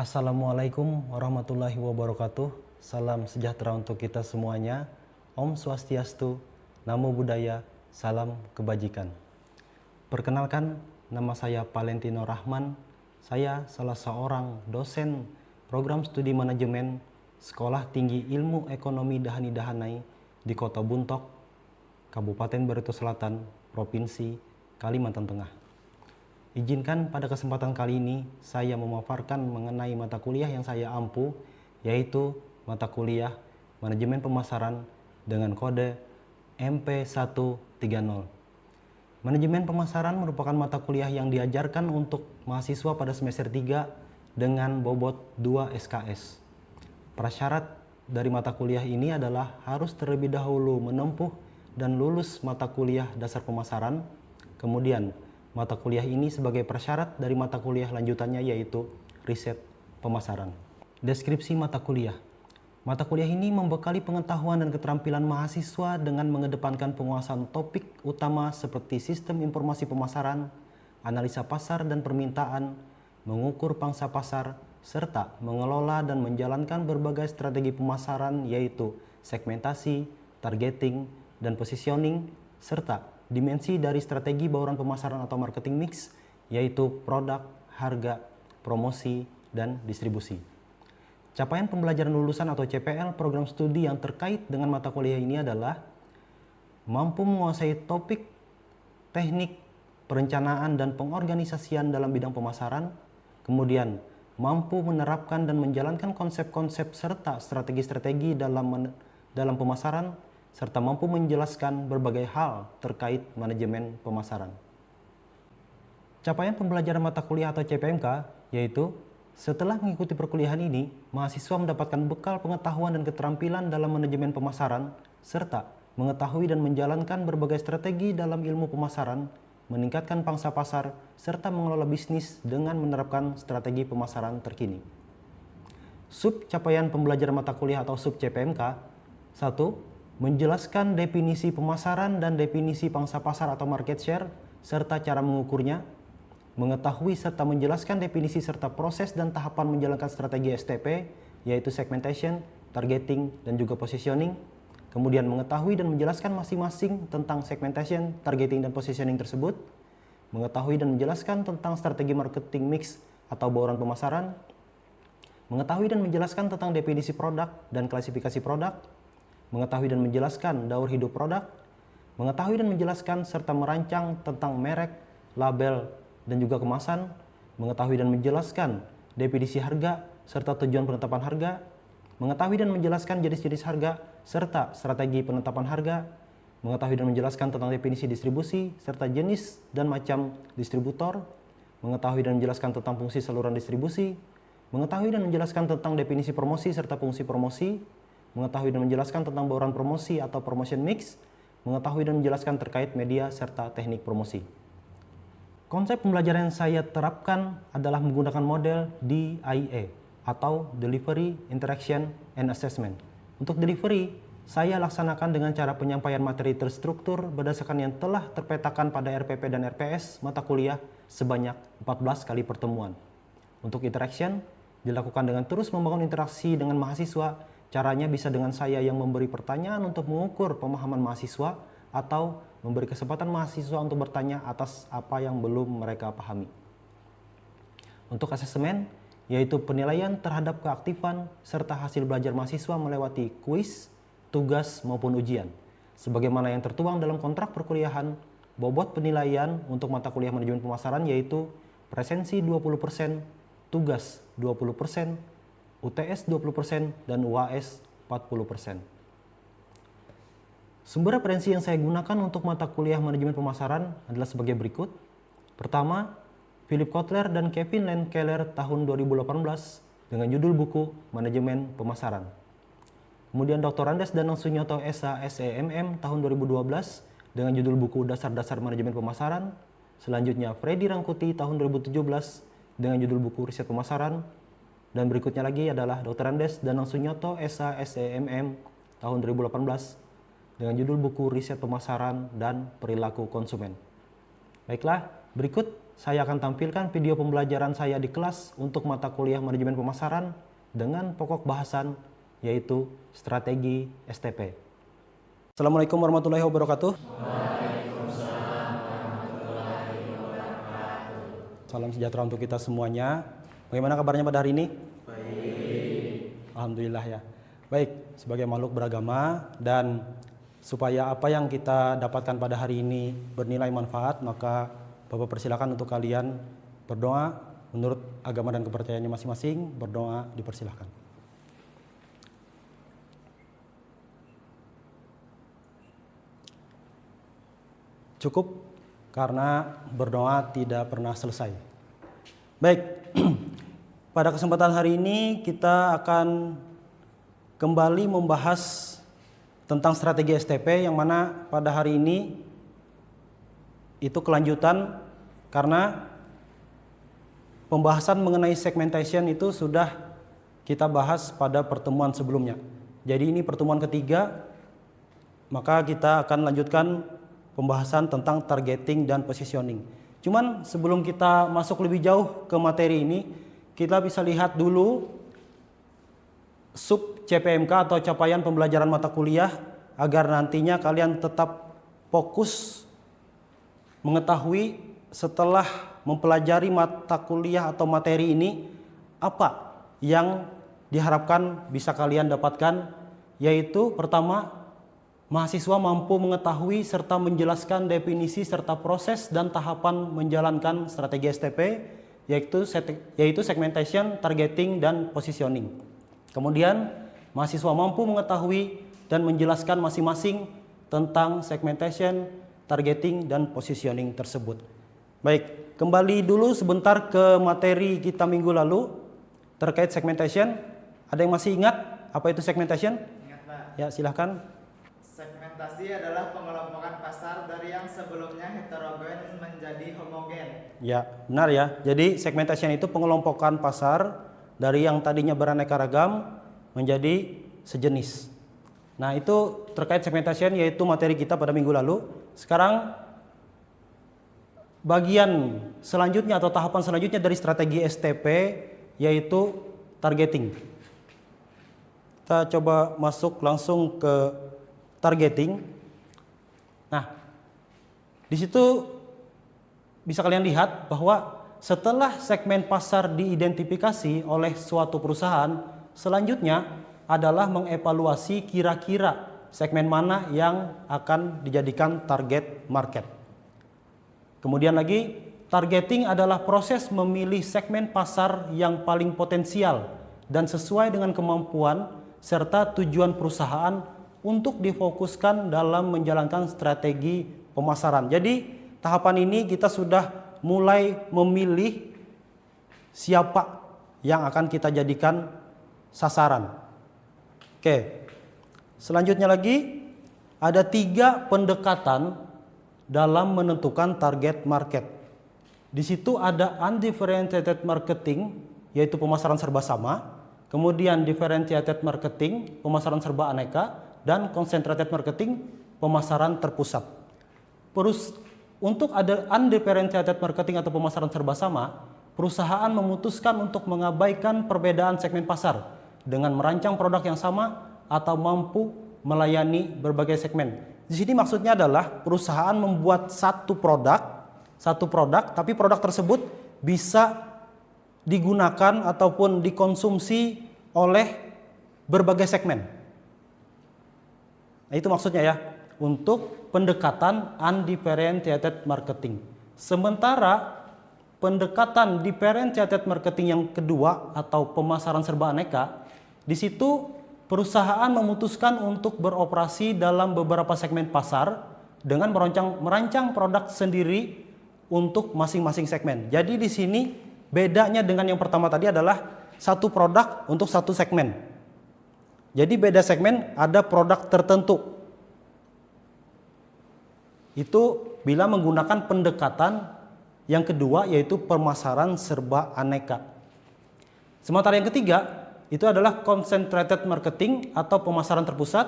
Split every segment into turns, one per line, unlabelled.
Assalamualaikum warahmatullahi wabarakatuh. Salam sejahtera untuk kita semuanya. Om Swastiastu, Namo Buddhaya, salam kebajikan. Perkenalkan, nama saya Valentino Rahman. Saya salah seorang dosen program studi manajemen Sekolah Tinggi Ilmu Ekonomi Dhani Dahanai di Kota Buntok, Kabupaten Barito Selatan, Provinsi Kalimantan Tengah. Izinkan pada kesempatan kali ini saya memaparkan mengenai mata kuliah yang saya ampu, yaitu mata kuliah Manajemen Pemasaran dengan kode MP130. Manajemen Pemasaran merupakan mata kuliah yang diajarkan untuk mahasiswa pada semester 3 dengan bobot 2 SKS. Prasyarat dari mata kuliah ini adalah harus terlebih dahulu menempuh dan lulus mata kuliah dasar pemasaran, kemudian mata kuliah ini sebagai prasyarat dari mata kuliah lanjutannya yaitu riset pemasaran. Deskripsi mata kuliah. Mata kuliah ini membekali pengetahuan dan keterampilan mahasiswa dengan mengedepankan penguasaan topik utama seperti sistem informasi pemasaran, analisa pasar dan permintaan, mengukur pangsa pasar, serta mengelola dan menjalankan berbagai strategi pemasaran yaitu segmentasi, targeting, dan positioning, serta dimensi dari strategi bauran pemasaran atau marketing mix, yaitu produk, harga, promosi, dan distribusi. Capaian pembelajaran lulusan atau CPL program studi yang terkait dengan mata kuliah ini adalah mampu menguasai topik, teknik, perencanaan, dan pengorganisasian dalam bidang pemasaran, kemudian mampu menerapkan dan menjalankan konsep-konsep serta strategi-strategi dalam pemasaran, serta mampu menjelaskan berbagai hal terkait manajemen pemasaran. Capaian pembelajaran mata kuliah atau CPMK yaitu setelah mengikuti perkuliahan ini, mahasiswa mendapatkan bekal pengetahuan dan keterampilan dalam manajemen pemasaran, serta mengetahui dan menjalankan berbagai strategi dalam ilmu pemasaran, meningkatkan pangsa pasar, serta mengelola bisnis dengan menerapkan strategi pemasaran terkini. Sub capaian pembelajaran mata kuliah atau sub CPMK 1. Menjelaskan definisi pemasaran dan definisi pangsa pasar atau market share, serta cara mengukurnya, mengetahui serta menjelaskan definisi serta proses dan tahapan menjalankan strategi STP, yaitu segmentation, targeting, dan juga positioning, kemudian mengetahui dan menjelaskan masing-masing tentang segmentation, targeting, dan positioning tersebut, mengetahui dan menjelaskan tentang strategi marketing mix atau bauran pemasaran, mengetahui dan menjelaskan tentang definisi produk dan klasifikasi produk, mengetahui dan menjelaskan daur hidup produk, mengetahui dan menjelaskan serta merancang tentang merek, label, dan juga kemasan, mengetahui dan menjelaskan definisi harga serta tujuan penetapan harga, mengetahui dan menjelaskan jenis-jenis harga serta strategi penetapan harga, mengetahui dan menjelaskan tentang definisi distribusi serta jenis dan macam distributor, mengetahui dan menjelaskan tentang fungsi saluran distribusi, mengetahui dan menjelaskan tentang definisi promosi serta fungsi promosi, mengetahui dan menjelaskan tentang bauran promosi atau promotion mix, mengetahui dan menjelaskan terkait media serta teknik promosi. Konsep pembelajaran yang saya terapkan adalah menggunakan model DIA atau Delivery, Interaction, and Assessment. Untuk delivery, saya laksanakan dengan cara penyampaian materi terstruktur berdasarkan yang telah terpetakan pada RPP dan RPS mata kuliah sebanyak 14 kali pertemuan. Untuk interaction, dilakukan dengan terus membangun interaksi dengan mahasiswa. Caranya bisa dengan saya yang memberi pertanyaan untuk mengukur pemahaman mahasiswa atau memberi kesempatan mahasiswa untuk bertanya atas apa yang belum mereka pahami. Untuk asesmen, yaitu penilaian terhadap keaktifan serta hasil belajar mahasiswa melewati kuis, tugas maupun ujian. Sebagaimana yang tertuang dalam kontrak perkuliahan, bobot penilaian untuk mata kuliah manajemen pemasaran yaitu presensi 20%, tugas 20%, UTS 20%, dan UAS 40%. Sumber referensi yang saya gunakan untuk mata kuliah manajemen pemasaran adalah sebagai berikut. Pertama, Philip Kotler dan Kevin Len-Keller tahun 2018 dengan judul buku Manajemen Pemasaran. Kemudian Dr. Andes Danang Sunyoto SH SEMM tahun 2012 dengan judul buku Dasar-Dasar Manajemen Pemasaran. Selanjutnya Freddy Rangkuti tahun 2017 dengan judul buku Riset Pemasaran. Dan berikutnya lagi adalah Dr. Andes Danang Sunyoto SH SEMM tahun 2018 dengan judul buku Riset Pemasaran dan Perilaku Konsumen. Baiklah, berikut saya akan tampilkan video pembelajaran saya di kelas untuk mata kuliah manajemen pemasaran dengan pokok bahasan yaitu strategi STP. Assalamualaikum warahmatullahi wabarakatuh. Waalaikumsalam warahmatullahi wabarakatuh. Salam sejahtera untuk kita semuanya. Bagaimana kabarnya pada hari ini? Baik. Alhamdulillah ya. Baik, sebagai makhluk beragama dan supaya apa yang kita dapatkan pada hari ini bernilai manfaat, maka Bapak persilakan untuk kalian berdoa menurut agama dan kepercayaannya masing-masing. Berdoa dipersilakan. Cukup karena berdoa tidak pernah selesai. Baik, pada kesempatan hari ini kita akan kembali membahas tentang strategi STP yang mana pada hari ini itu kelanjutan karena pembahasan mengenai segmentation itu sudah kita bahas pada pertemuan sebelumnya. Jadi ini pertemuan ketiga, maka kita akan lanjutkan pembahasan tentang targeting dan positioning. Cuman sebelum kita masuk lebih jauh ke materi ini, kita bisa lihat dulu sub CPMK atau capaian pembelajaran mata kuliah agar nantinya kalian tetap fokus mengetahui setelah mempelajari mata kuliah atau materi ini apa yang diharapkan bisa kalian dapatkan, yaitu pertama, mahasiswa mampu mengetahui serta menjelaskan definisi serta proses dan tahapan menjalankan strategi STP, yaitu segmentation, targeting, dan positioning. Kemudian mahasiswa mampu mengetahui dan menjelaskan masing-masing tentang segmentation, targeting, dan positioning tersebut. Baik, kembali dulu sebentar ke materi kita minggu lalu terkait segmentation. Ada yang masih ingat apa itu segmentation?
Ingat, Pak.
Ya, silahkan.
Segmentasi adalah pengelompokan pasar dari yang sebelumnya heterogen menjadi homogen.
Ya, benar ya. Jadi segmentation itu pengelompokan pasar dari yang tadinya beraneka ragam menjadi sejenis. Nah, itu terkait segmentation yaitu materi kita pada minggu lalu. Sekarang bagian selanjutnya atau tahapan selanjutnya dari strategi STP yaitu targeting. Kita coba masuk langsung ke targeting. Nah, di situ bisa kalian lihat bahwa setelah segmen pasar diidentifikasi oleh suatu perusahaan, selanjutnya adalah mengevaluasi kira-kira segmen mana yang akan dijadikan target market. Kemudian lagi, targeting adalah proses memilih segmen pasar yang paling potensial dan sesuai dengan kemampuan serta tujuan perusahaan untuk difokuskan dalam menjalankan strategi pemasaran. Jadi, tahapan ini kita sudah mulai memilih siapa yang akan kita jadikan sasaran. Oke, selanjutnya lagi ada 3 pendekatan dalam menentukan target market. Di situ ada undifferentiated marketing, yaitu pemasaran serba sama, kemudian differentiated marketing, pemasaran serba aneka, dan concentrated marketing, pemasaran terpusat. Untuk ada undifferentiated marketing atau pemasaran serba sama, perusahaan memutuskan untuk mengabaikan perbedaan segmen pasar dengan merancang produk yang sama atau mampu melayani berbagai segmen. Di sini maksudnya adalah perusahaan membuat satu produk, tapi produk tersebut bisa digunakan ataupun dikonsumsi oleh berbagai segmen. Nah, itu maksudnya ya, untuk pendekatan undifferentiated marketing. Sementara pendekatan differentiated marketing yang kedua atau pemasaran serba aneka, di situ perusahaan memutuskan untuk beroperasi dalam beberapa segmen pasar dengan merancang produk sendiri untuk masing-masing segmen. Jadi di sini bedanya dengan yang pertama tadi adalah satu produk untuk satu segmen. Jadi beda segmen ada produk tertentu. Itu bila menggunakan pendekatan yang kedua yaitu pemasaran serba aneka. Sementara yang ketiga itu adalah concentrated marketing atau pemasaran terpusat.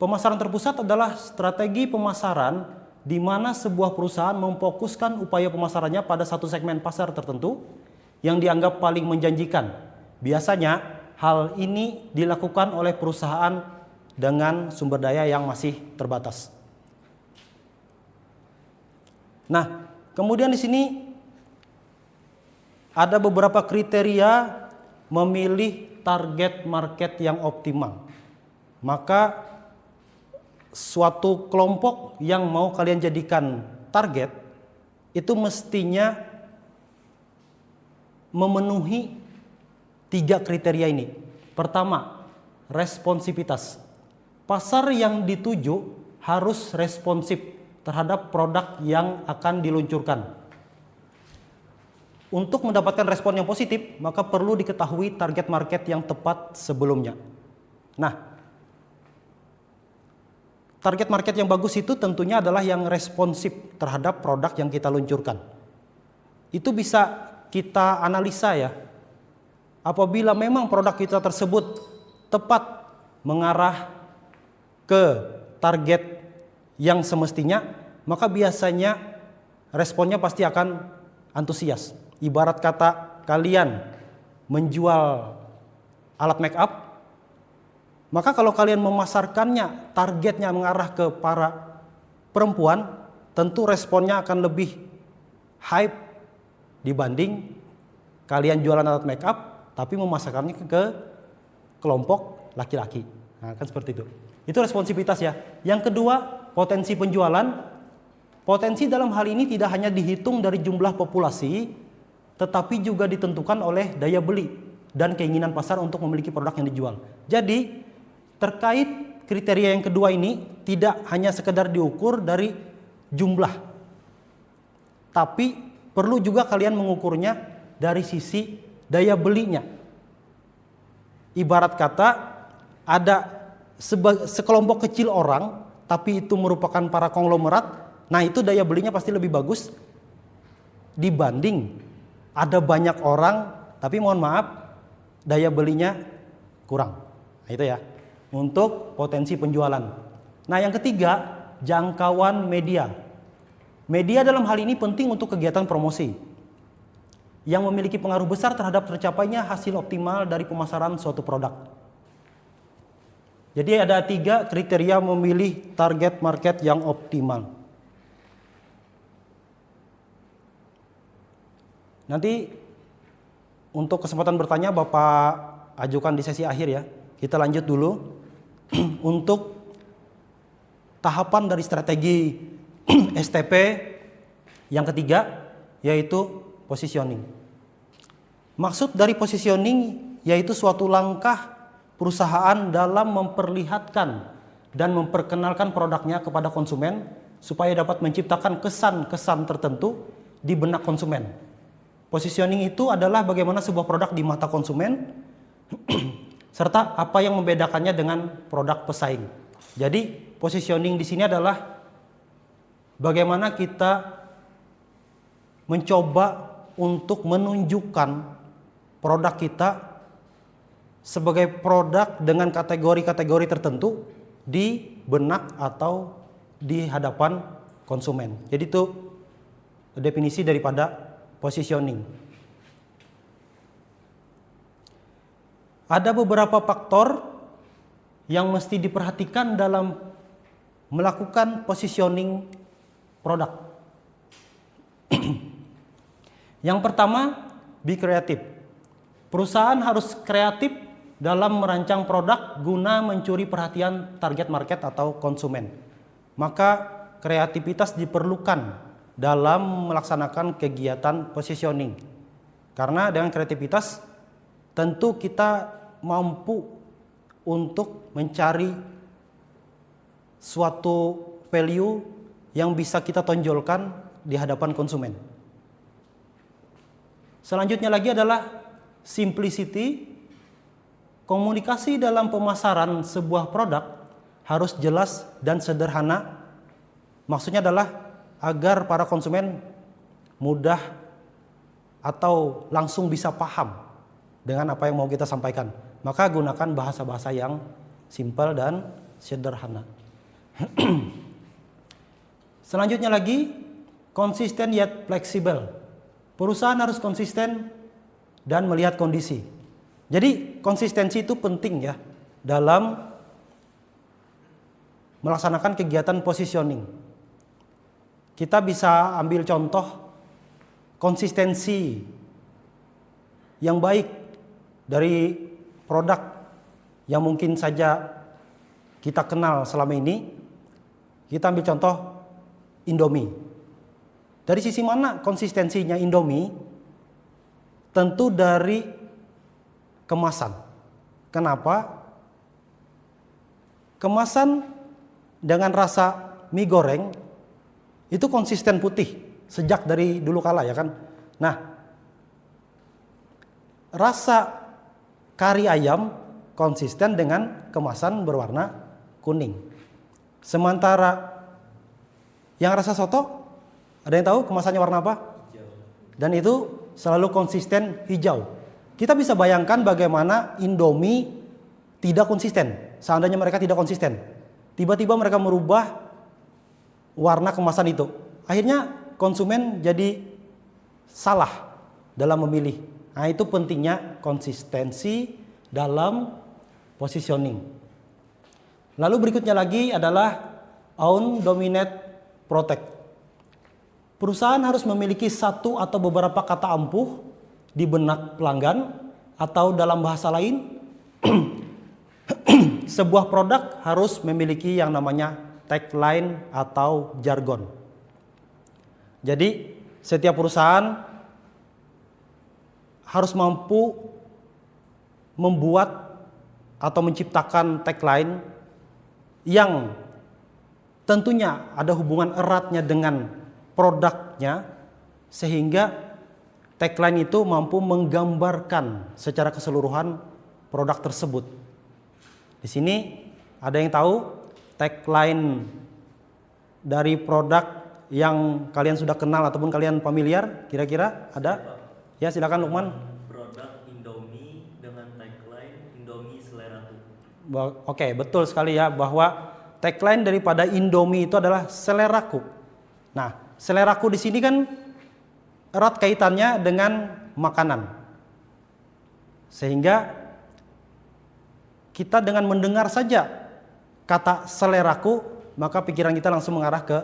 Pemasaran terpusat adalah strategi pemasaran di mana sebuah perusahaan memfokuskan upaya pemasarannya pada satu segmen pasar tertentu yang dianggap paling menjanjikan. Biasanya hal ini dilakukan oleh perusahaan dengan sumber daya yang masih terbatas. Nah, kemudian di sini ada beberapa kriteria memilih target market yang optimal. Maka suatu kelompok yang mau kalian jadikan target itu mestinya memenuhi 3 kriteria ini. Pertama, responsivitas. Pasar yang dituju harus responsif terhadap produk yang akan diluncurkan. Untuk mendapatkan respon yang positif, maka perlu diketahui target market yang tepat sebelumnya. Nah, target market yang bagus itu tentunya adalah yang responsif terhadap produk yang kita luncurkan. Itu bisa kita analisa ya. Apabila memang produk kita tersebut tepat mengarah ke target yang semestinya, maka biasanya responnya pasti akan antusias. Ibarat kata kalian menjual alat make up, maka kalau kalian memasarkannya, targetnya mengarah ke para perempuan, tentu responnya akan lebih hype dibanding kalian jualan alat make up, tapi memasarkannya ke kelompok laki-laki. Nah, kan seperti itu. Itu responsivitas ya. Yang kedua, potensi penjualan. Potensi dalam hal ini tidak hanya dihitung dari jumlah populasi, tetapi juga ditentukan oleh daya beli dan keinginan pasar untuk memiliki produk yang dijual. Jadi, terkait kriteria yang kedua ini tidak hanya sekedar diukur dari jumlah, tapi perlu juga kalian mengukurnya dari sisi daya belinya. Ibarat kata ada sekelompok kecil orang, tapi itu merupakan para konglomerat, nah itu daya belinya pasti lebih bagus dibanding ada banyak orang, tapi mohon maaf daya belinya kurang. Nah itu ya. Untuk potensi penjualan. Nah yang ketiga, jangkauan media. Media dalam hal ini penting untuk kegiatan promosi yang memiliki pengaruh besar terhadap tercapainya hasil optimal dari pemasaran suatu produk. Jadi ada 3 kriteria memilih target market yang optimal. Nanti untuk kesempatan bertanya Bapak ajukan di sesi akhir ya. Kita lanjut dulu. Untuk tahapan dari strategi STP yang ketiga yaitu positioning. Maksud dari positioning yaitu suatu langkah perusahaan dalam memperlihatkan dan memperkenalkan produknya kepada konsumen supaya dapat menciptakan kesan-kesan tertentu di benak konsumen. Positioning itu adalah bagaimana sebuah produk di mata konsumen serta apa yang membedakannya dengan produk pesaing. Jadi positioning di sini adalah bagaimana kita mencoba untuk menunjukkan produk kita sebagai produk dengan kategori-kategori tertentu di benak atau di hadapan konsumen. Jadi itu definisi daripada positioning. Ada beberapa faktor yang mesti diperhatikan dalam melakukan positioning produk. Yang pertama, be kreatif. Perusahaan harus kreatif dalam merancang produk guna mencuri perhatian target market atau konsumen. Maka kreativitas diperlukan dalam melaksanakan kegiatan positioning. Karena dengan kreativitas tentu kita mampu untuk mencari suatu value yang bisa kita tonjolkan di hadapan konsumen. Selanjutnya lagi adalah simplicity. Komunikasi dalam pemasaran sebuah produk harus jelas dan sederhana. Maksudnya adalah agar para konsumen mudah atau langsung bisa paham dengan apa yang mau kita sampaikan. Maka gunakan bahasa-bahasa yang simpel dan sederhana. Selanjutnya lagi, konsisten yet fleksibel. Perusahaan harus konsisten dan melihat kondisi. Jadi konsistensi itu penting ya dalam melaksanakan kegiatan positioning. Kita bisa ambil contoh konsistensi yang baik dari produk yang mungkin saja kita kenal selama ini. Kita ambil contoh Indomie. Dari sisi mana konsistensinya Indomie? Tentu dari kemasan. Kenapa? Kemasan dengan rasa mie goreng itu konsisten putih sejak dari dulu kala ya kan. Nah, rasa kari ayam konsisten dengan kemasan berwarna kuning. Sementara yang rasa soto, ada yang tahu kemasannya warna apa? Hijau. Dan itu selalu konsisten hijau. Kita bisa bayangkan bagaimana Indomie tidak konsisten. Seandainya mereka tidak konsisten, tiba-tiba mereka merubah warna kemasan itu. Akhirnya konsumen jadi salah dalam memilih. Nah, itu pentingnya konsistensi dalam positioning. Lalu berikutnya lagi adalah own, dominate, protect. Perusahaan harus memiliki satu atau beberapa kata ampuh di benak pelanggan, atau dalam bahasa lain sebuah produk harus memiliki yang namanya tagline atau jargon. Jadi setiap perusahaan harus mampu membuat atau menciptakan tagline yang tentunya ada hubungan eratnya dengan produknya, sehingga tagline itu mampu menggambarkan secara keseluruhan produk tersebut. Di sini ada yang tahu tagline dari produk yang kalian sudah kenal ataupun kalian familiar? Kira-kira ada? Ya, silakan Lukman.
Produk Indomie dengan tagline Indomie seleraku.
Oke, betul sekali ya, bahwa tagline daripada Indomie itu adalah seleraku. Nah, seleraku di sini kan erat kaitannya dengan makanan. Sehingga kita dengan mendengar saja kata seleraku, maka pikiran kita langsung mengarah ke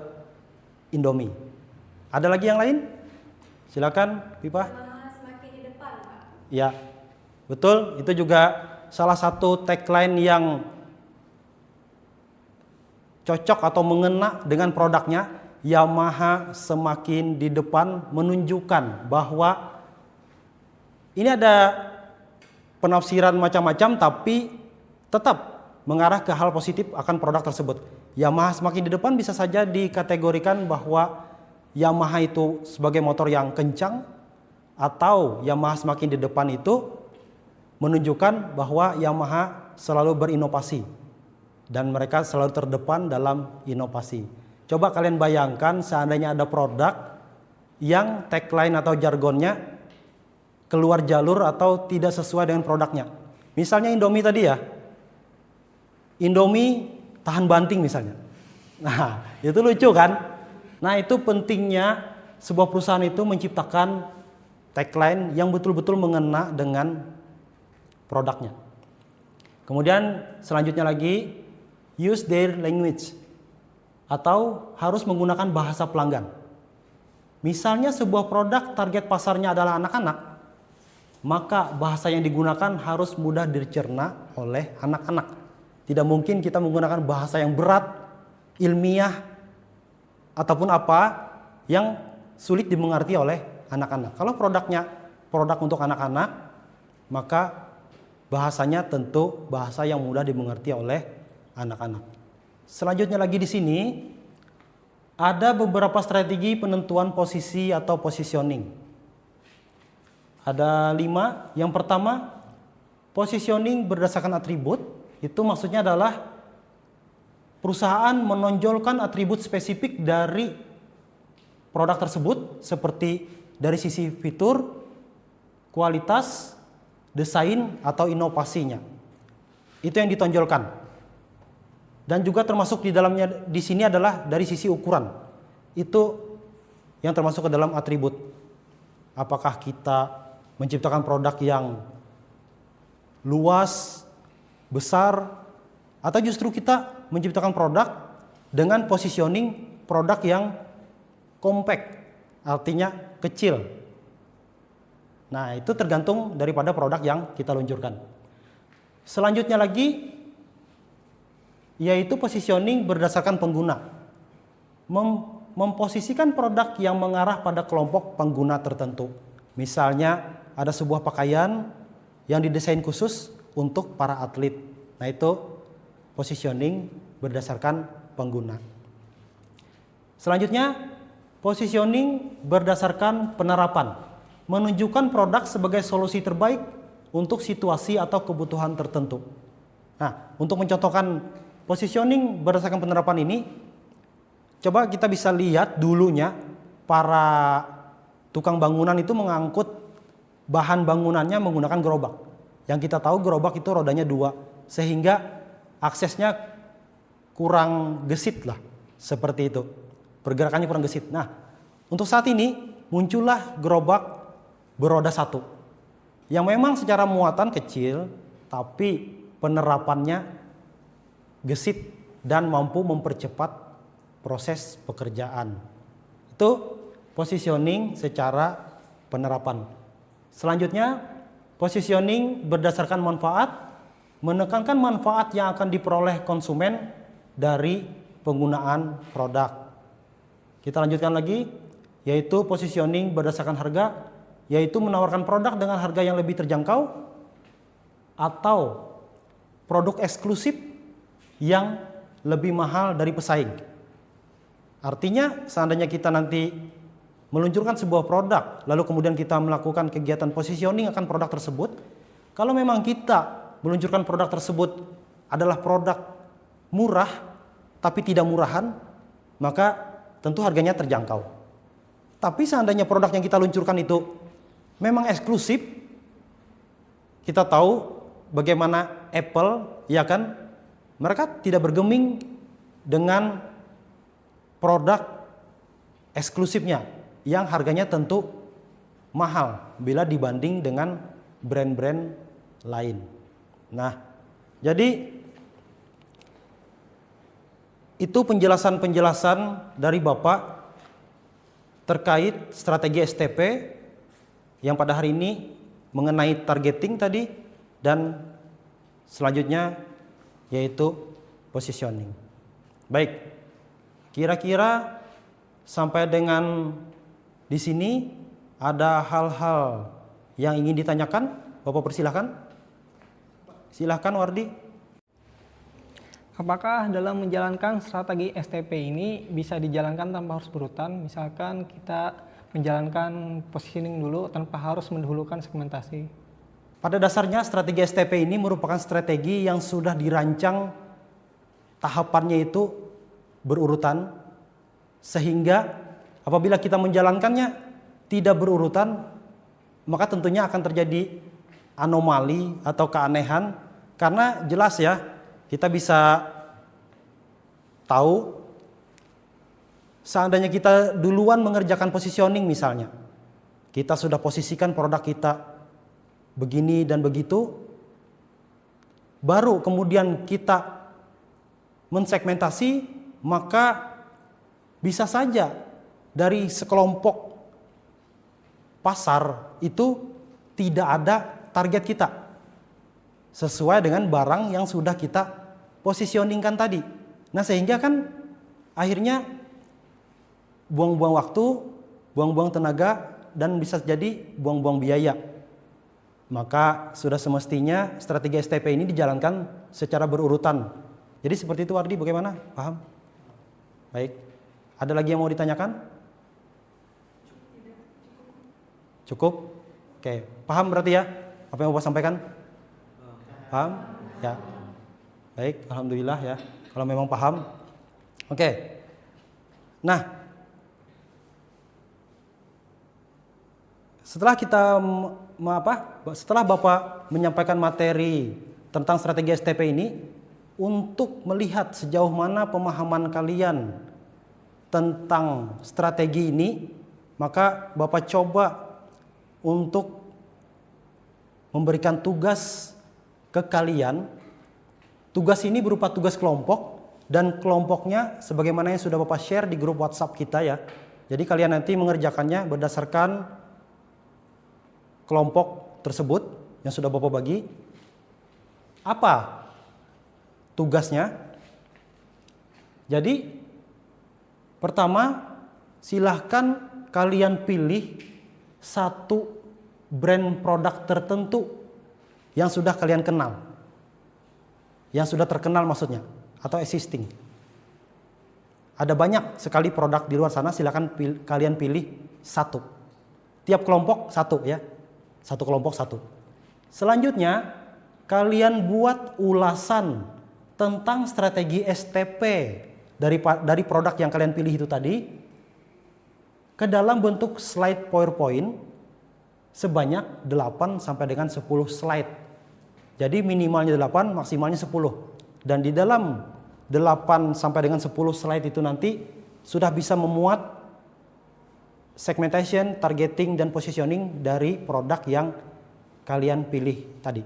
Indomie. Ada lagi yang lain? Silakan, Pipa.
Semakin di depan, Pak.
Ya, betul. Itu juga salah satu tagline yang cocok atau mengena dengan produknya. Yamaha semakin di depan, menunjukkan bahwa ini ada penafsiran macam-macam, tapi tetap mengarah ke hal positif akan produk tersebut. Yamaha semakin di depan bisa saja dikategorikan bahwa Yamaha itu sebagai motor yang kencang, atau Yamaha semakin di depan itu menunjukkan bahwa Yamaha selalu berinovasi dan mereka selalu terdepan dalam inovasi. Coba kalian bayangkan seandainya ada produk yang tagline atau jargonnya keluar jalur atau tidak sesuai dengan produknya. Misalnya Indomie tadi ya, Indomie tahan banting misalnya. Nah, itu lucu kan? Nah, itu pentingnya sebuah perusahaan itu menciptakan tagline yang betul-betul mengena dengan produknya. Kemudian selanjutnya lagi, use their language, atau harus menggunakan bahasa pelanggan. Misalnya sebuah produk target pasarnya adalah anak-anak, maka bahasa yang digunakan harus mudah dicerna oleh anak-anak. Tidak mungkin kita menggunakan bahasa yang berat, ilmiah, ataupun apa yang sulit dimengerti oleh anak-anak. Kalau produknya produk untuk anak-anak, maka bahasanya tentu bahasa yang mudah dimengerti oleh anak-anak. Selanjutnya lagi di sini ada beberapa strategi penentuan posisi atau positioning. Ada 5. Yang pertama, positioning berdasarkan atribut. Itu maksudnya adalah perusahaan menonjolkan atribut spesifik dari produk tersebut, seperti dari sisi fitur, kualitas, desain, atau inovasinya. Itu yang ditonjolkan. Dan juga termasuk di dalamnya di sini adalah dari sisi ukuran. itu yang termasuk ke dalam atribut. Apakah kita menciptakan produk yang luas, besar, atau justru kita menciptakan produk dengan positioning produk yang compact, artinya kecil. Nah, itu tergantung daripada produk yang kita luncurkan. Selanjutnya lagi yaitu positioning berdasarkan pengguna. Memposisikan produk yang mengarah pada kelompok pengguna tertentu. Misalnya ada sebuah pakaian yang didesain khusus untuk para atlet. Nah, itu positioning berdasarkan pengguna. Selanjutnya, positioning berdasarkan penerapan. Menunjukkan produk sebagai solusi terbaik untuk situasi atau kebutuhan tertentu. Nah, untuk mencontohkan positioning berdasarkan penerapan ini, coba kita bisa lihat dulunya para tukang bangunan itu mengangkut bahan bangunannya menggunakan gerobak. Yang kita tahu gerobak itu rodanya 2, sehingga aksesnya kurang gesit lah, seperti itu. Pergerakannya kurang gesit. Nah, untuk saat ini muncullah gerobak beroda 1 yang memang secara muatan kecil, tapi penerapannya gesit dan mampu mempercepat proses pekerjaan. Itu positioning secara penerapan. Selanjutnya, positioning berdasarkan manfaat, menekankan manfaat yang akan diperoleh konsumen dari penggunaan produk. Kita lanjutkan lagi, yaitu positioning berdasarkan harga, yaitu menawarkan produk dengan harga yang lebih terjangkau atau produk eksklusif yang lebih mahal dari pesaing. Artinya seandainya kita nanti meluncurkan sebuah produk, lalu kemudian kita melakukan kegiatan positioning akan produk tersebut, kalau memang kita meluncurkan produk tersebut adalah produk murah tapi tidak murahan, maka tentu harganya terjangkau. Tapi seandainya produk yang kita luncurkan itu memang eksklusif, kita tahu bagaimana Apple, ya kan, mereka tidak bergeming dengan produk eksklusifnya yang harganya tentu mahal bila dibanding dengan brand-brand lain. Nah, jadi itu penjelasan-penjelasan dari Bapak terkait strategi STP yang pada hari ini mengenai targeting tadi, dan selanjutnya yaitu positioning. Baik, kira-kira sampai dengan di sini ada hal-hal yang ingin ditanyakan? Bapak persilahkan. Silahkan Wardi.
Apakah dalam menjalankan strategi STP ini bisa dijalankan tanpa harus berurutan? Misalkan kita menjalankan positioning dulu tanpa harus mendahulukan segmentasi.
Pada dasarnya strategi STP ini merupakan strategi yang sudah dirancang tahapannya itu berurutan, sehingga apabila kita menjalankannya tidak berurutan, maka tentunya akan terjadi anomali atau keanehan, karena jelas ya, kita bisa tahu seandainya kita duluan mengerjakan positioning misalnya, kita sudah posisikan produk kita begini dan begitu, baru kemudian kita mensegmentasi, maka bisa saja dari sekelompok pasar itu tidak ada target kita sesuai dengan barang yang sudah kita positioningkan tadi. Nah, sehingga kan akhirnya buang-buang waktu, buang-buang tenaga, dan bisa jadi buang-buang biaya. Maka sudah semestinya strategi STP ini dijalankan secara berurutan. Jadi seperti itu Wardi, bagaimana? Paham? Baik. Ada lagi yang mau ditanyakan? Cukup? Oke, paham berarti ya apa yang Bapak sampaikan? Paham? Ya. Baik, alhamdulillah ya. Kalau memang paham. Oke. Nah, setelah kita setelah Bapak menyampaikan materi tentang strategi STP ini, untuk melihat sejauh mana pemahaman kalian tentang strategi ini, maka Bapak coba untuk memberikan tugas ke kalian. Tugas ini berupa tugas kelompok, dan kelompoknya sebagaimana yang sudah Bapak share di grup WhatsApp kita ya. Jadi kalian nanti mengerjakannya berdasarkan kelompok tersebut yang sudah Bapak bagi. Apa tugasnya? Jadi pertama, silahkan kalian pilih satu brand produk tertentu yang sudah kalian kenal, yang sudah terkenal maksudnya, atau existing. Ada banyak sekali produk di luar sana, silahkan kalian pilih satu. Tiap kelompok satu ya, satu kelompok satu. Selanjutnya, kalian buat ulasan tentang strategi STP dari produk yang kalian pilih itu tadi ke dalam bentuk slide PowerPoint sebanyak 8 sampai dengan 10 slide. Jadi minimalnya 8, maksimalnya 10. Dan di dalam 8 sampai dengan 10 slide itu nanti sudah bisa memuat segmentation, targeting, dan positioning dari produk yang kalian pilih tadi.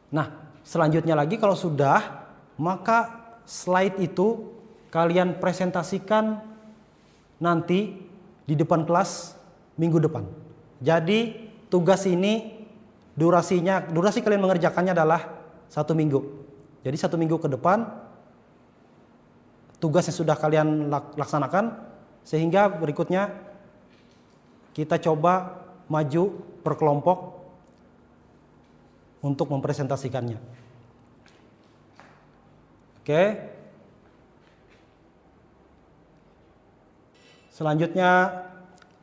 Nah, selanjutnya lagi kalau sudah, maka slide itu kalian presentasikan nanti di depan kelas minggu depan. Jadi tugas ini durasi kalian mengerjakannya adalah 1 minggu. Jadi 1 minggu ke depan tugas yang sudah kalian laksanakan, sehingga berikutnya kita coba maju per kelompok untuk mempresentasikannya. Oke. Selanjutnya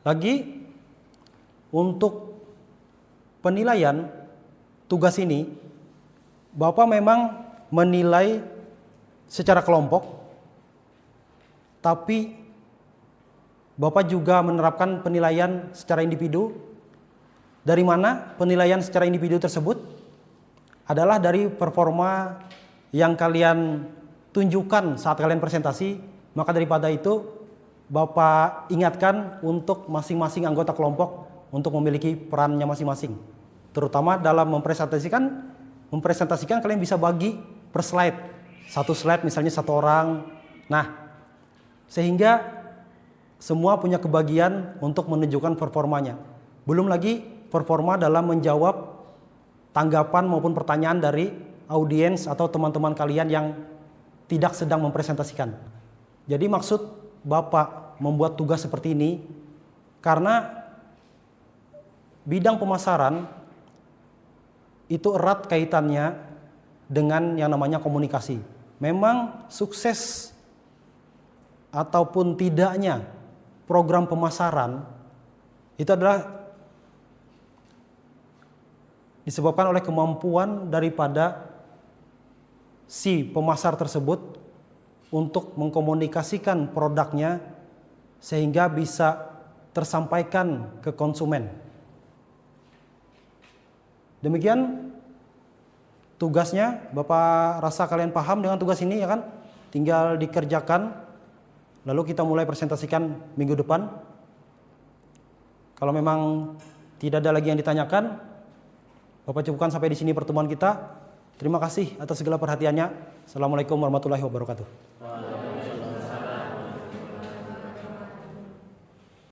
lagi untuk penilaian tugas ini, Bapak memang menilai secara kelompok, tapi Bapak juga menerapkan penilaian secara individu. Dari mana penilaian secara individu tersebut? Adalah dari performa yang kalian tunjukkan saat kalian presentasi. Maka daripada itu Bapak ingatkan untuk masing-masing anggota kelompok untuk memiliki perannya masing-masing. Terutama dalam mempresentasikan kalian bisa bagi per slide. Satu slide misalnya 1 orang. Nah, sehingga semua punya kebagian untuk menunjukkan performanya. Belum lagi performa dalam menjawab tanggapan maupun pertanyaan dari audiens atau teman-teman kalian yang tidak sedang mempresentasikan. Jadi maksud Bapak membuat tugas seperti ini karena bidang pemasaran itu erat kaitannya dengan yang namanya komunikasi. Memang sukses ataupun tidaknya program pemasaran itu adalah disebabkan oleh kemampuan daripada si pemasar tersebut untuk mengkomunikasikan produknya sehingga bisa tersampaikan ke konsumen. Demikian tugasnya. Bapak rasa kalian paham dengan tugas ini ya kan? Tinggal dikerjakan, lalu kita mulai presentasikan minggu depan. Kalau memang tidak ada lagi yang ditanyakan, Bapak cukupkan sampai di sini pertemuan kita. Terima kasih atas segala perhatiannya. Assalamualaikum warahmatullahi wabarakatuh.